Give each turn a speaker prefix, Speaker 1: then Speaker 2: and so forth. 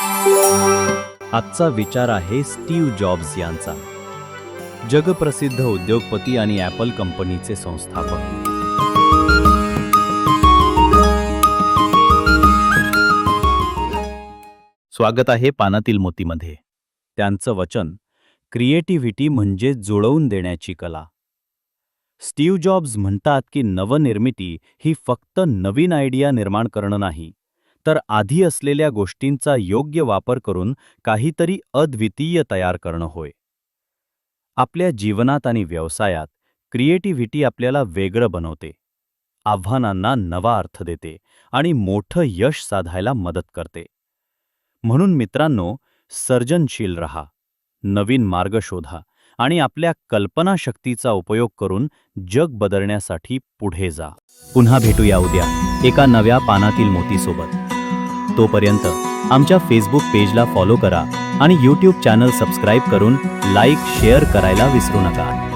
Speaker 1: आजचा विचार आहे स्टीव्ह जॉब्स यांचा, जगप्रसिद्ध उद्योगपती आणि ॲपल कंपनीचे संस्थापक. स्वागत आहे पानातील मोतीमध्ये. त्यांचं वचन, क्रिएटिव्हिटी म्हणजे जुळवून देण्याची कला. स्टीव्ह जॉब्स म्हणतात की नवनिर्मिती ही फक्त नवीन आयडिया निर्माण करणं नाही, तर आधी असलेल्या गोष्टींचा योग्य वापर करून काहीतरी अद्वितीय तयार करणं होय. आपल्या जीवनात आणि व्यवसायात क्रिएटिव्हिटी आपल्याला वेगळं बनवते, आव्हानांना नवा अर्थ देते आणि मोठं यश साधायला मदत करते. म्हणून मित्रांनो, सर्जनशील रहा, नवीन मार्ग शोधा आणि आपल्या कल्पनाशक्तीचा उपयोग करून जग बदलण्यासाठी पुढे जा. पुन्हा भेटूया उद्या एका नव्या पानातील मोतीसोबत. तोपर्यंत आमच्या फेसबुक पेजला फॉलो करा आणि यूट्यूब चॅनल सबस्क्राईब करून लाईक शेअर करायला विसरू नका.